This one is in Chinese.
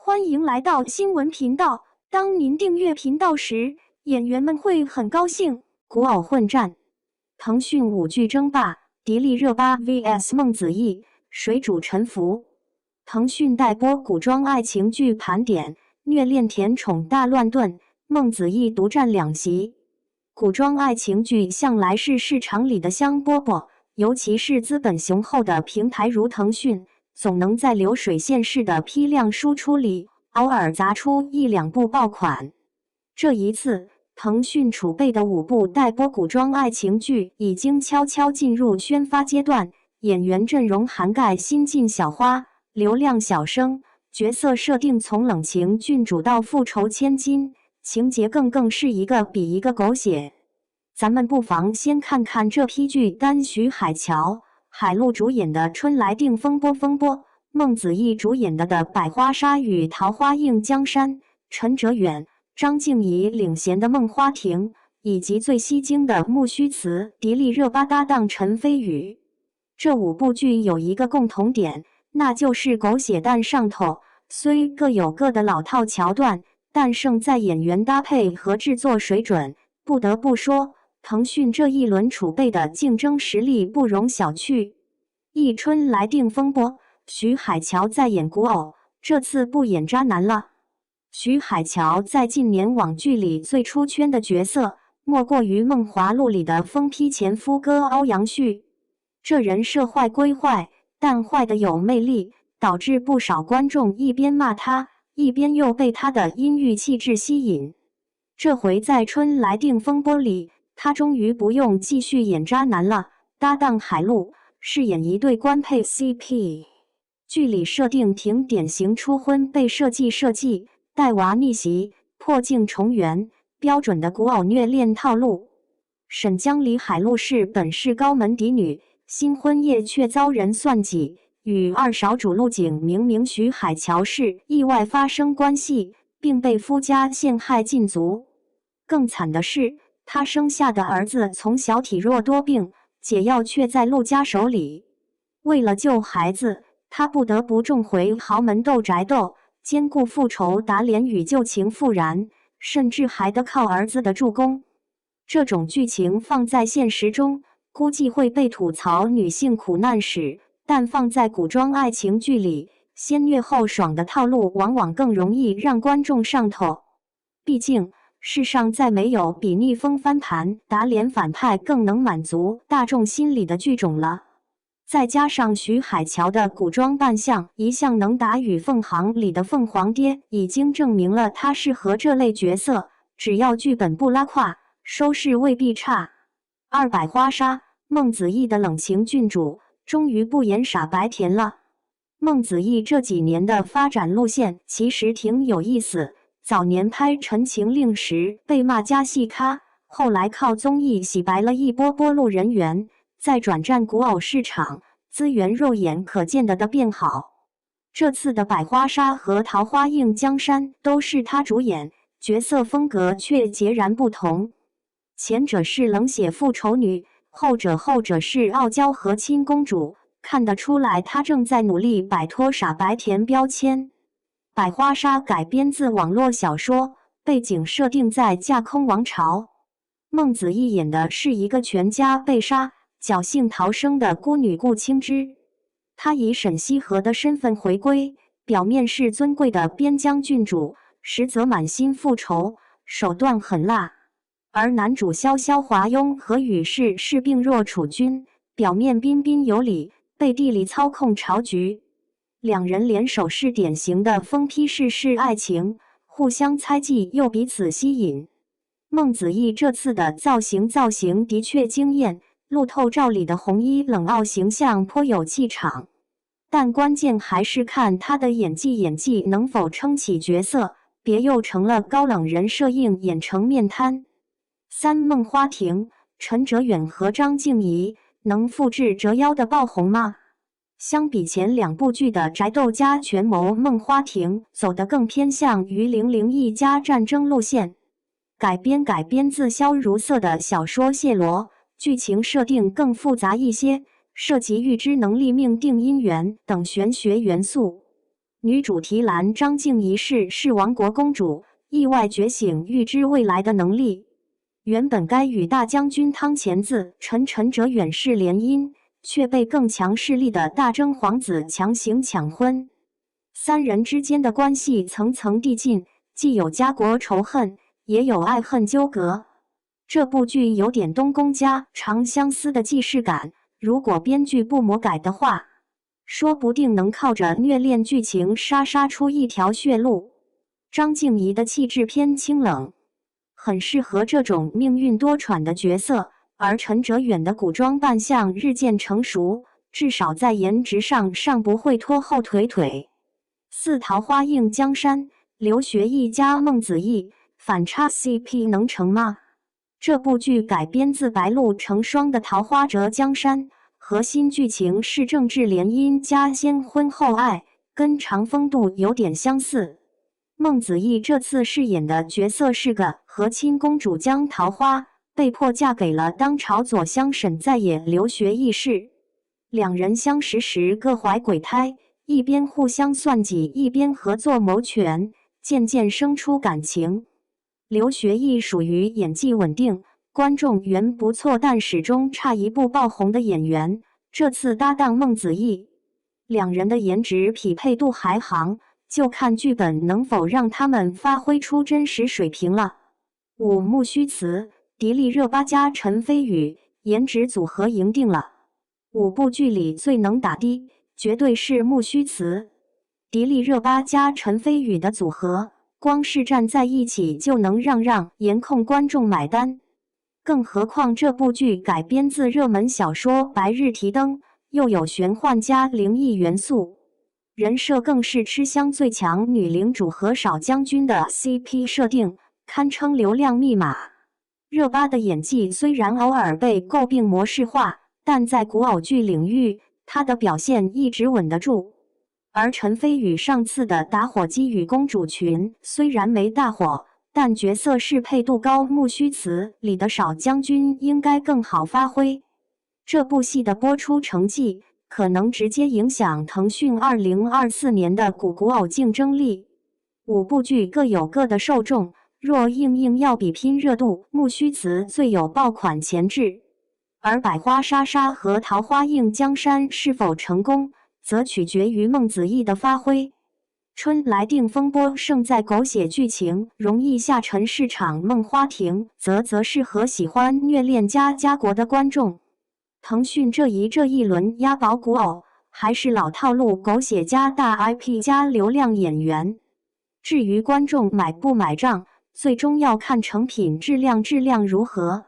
欢迎来到新闻频道。当您订阅频道时，演员们会很高兴。古偶混战，腾讯舞剧争霸，迪丽热巴 vs 孟子义，谁主沉浮？腾讯待播古装爱情剧盘点，虐恋甜宠大乱炖，孟子义独占2席。古装爱情剧向来是市场里的香饽饽，尤其是资本雄厚的平台如腾讯，总能在流水线式的批量输出里，偶尔砸出1、2部爆款。这一次，腾讯储备的5部待播古装爱情剧已经悄悄进入宣发阶段，演员阵容涵盖新晋小花、流量小生，角色设定从冷情郡主到复仇千金，情节更是一个比一个狗血。咱们不妨先看看这批剧单。徐海乔、海陆主演的《春来定风波》，孟子义主演的《百花杀》与《桃花映江山》，陈哲远、张婧仪领衔的《梦花亭》，以及最吸睛的木须辞迪丽热巴搭档陈飞宇。这5部剧有一个共同点，那就是狗血淡上头，虽各有各的老套桥段，但胜在演员搭配和制作水准。不得不说，腾讯这一轮储备的竞争实力不容小觑。一春来定风波，徐海乔在演古偶，这次不演渣男了。徐海乔在近年网剧里最出圈的角色，莫过于《梦华录》里的疯批前夫哥欧阳旭。这人设坏归坏，但坏的有魅力，导致不少观众一边骂他，一边又被他的阴郁气质吸引。这回在《春来定风波》里，他终于不用继续演渣男了，搭档海陆，饰演一对官配 CP。剧里设定挺典型初婚被设计带娃逆袭，破镜重圆，标准的古偶虐恋套路。沈江里海陆本是高门嫡女，新婚夜却遭人算计，与二少主陆景明徐海乔意外发生关系，并被夫家陷害禁足。更惨的是，他生下的儿子从小体弱多病，解药却在陆家手里。为了救孩子，他不得不重回豪门斗宅斗，兼顾复仇打脸与旧情复燃，甚至还得靠儿子的助攻。这种剧情放在现实中，估计会被吐槽女性苦难史，但放在古装爱情剧里，先虐后爽的套路往往更容易让观众上头。毕竟，世上再没有比逆风翻盘、打脸反派更能满足大众心理的剧种了。再加上徐海乔的古装扮相一向能打，与凤行里的凤凰爹已经证明了他适合这类角色，只要剧本不拉胯，收视未必差。百花杀，孟子义的冷情郡主终于不演傻白甜了。孟子义这几年的发展路线其实挺有意思，早年拍《陈情令》时被骂加戏咖，后来靠综艺洗白了一波路人缘，再转战古偶市场，资源肉眼可见的变好。这次的《百花杀》和《桃花映江山》都是他主演，角色风格却截然不同。前者是冷血复仇女，后者是傲娇和亲公主，看得出来他正在努力摆脱傻白甜标签。百花杀改编自网络小说，背景设定在架空王朝。孟子义演的是一个全家被杀，侥幸逃生的孤女顾青之。她以沈西河的身份回归，表面是尊贵的边疆郡主，实则满心复仇，手段狠辣。而男主萧萧华庸和羽是病弱储君，表面彬彬有礼，背地里操控朝局。两人联手是典型的疯批式爱情，互相猜忌又彼此吸引。孟子义这次的造型的确惊艳，路透照里的红衣冷傲形象颇有气场，但关键还是看他的演技能否撑起角色，别又成了高冷人设硬演成面瘫。梦花亭，陈哲远和张婧仪能复制折腰的爆红吗？相比前2部剧的宅斗加权谋，梦花亭走得更偏向于001加战争路线。改编自萧如瑟的小说《谢罗》，剧情设定更复杂一些，涉及预知能力、命定姻缘等玄学元素。女主题兰张静怡是亡国公主，意外觉醒，预知未来的能力。原本该与大将军汤乾子、陈哲远是联姻，却被更强势力的大征皇子强行抢婚。三人之间的关系层层递进，既有家国仇恨，也有爱恨纠葛。这部剧有点东宫家长相思的既视感，如果编剧不魔改的话，说不定能靠着虐恋剧情杀出一条血路。张静怡的气质偏清冷，很适合这种命运多舛的角色，而陈哲远的古装扮相日渐成熟，至少在颜值上不会拖后腿。四桃花映江山，刘学义加孟子义，反差 CP 能成吗？这部剧改编自白鹿成双的《桃花折江山》，核心剧情是政治联姻加先婚后爱，跟长风渡有点相似。孟子义这次饰演的角色是个和亲公主江桃花，被迫嫁给了当朝左相沈在野刘学义氏。两人相识时各怀鬼胎，一边互相算计，一边合作谋权，渐渐生出感情。刘学义属于演技稳定，观众缘不错，但始终差一步爆红的演员。这次搭档孟子义，两人的颜值匹配度还行，就看剧本能否让他们发挥出真实水平了。5木须辞、迪丽热巴加陈飞宇，颜值组合赢定了。5部剧里最能打的，绝对是木须辞、迪丽热巴加陈飞宇的组合。光是站在一起就能让颜控观众买单，更何况这部剧改编自热门小说《白日提灯》，又有玄幻加灵异元素，人设更是吃香最强女领主和少将军的 CP 设定，堪称流量密码。热巴的演技虽然偶尔被诟病模式化，但在古偶剧领域，她的表现一直稳得住。而陈飞宇上次的打火机与公主群虽然没大火，但角色适配度高，木须辞里的少将军应该更好发挥。这部戏的播出成绩可能直接影响腾讯2024年的古偶竞争力。5部剧各有各的受众，若硬要比拼热度，木须辞最有爆款潜质，而百花莎莎和桃花映江山是否成功，则取决于孟子义的发挥。春来定风波胜在狗血剧情，容易下沉市场。梦花亭则适合喜欢虐恋加家国的观众。腾讯这一轮押宝古偶，还是老套路，狗血加大 IP 加流量演员。至于观众买不买账，最终要看成品质量如何。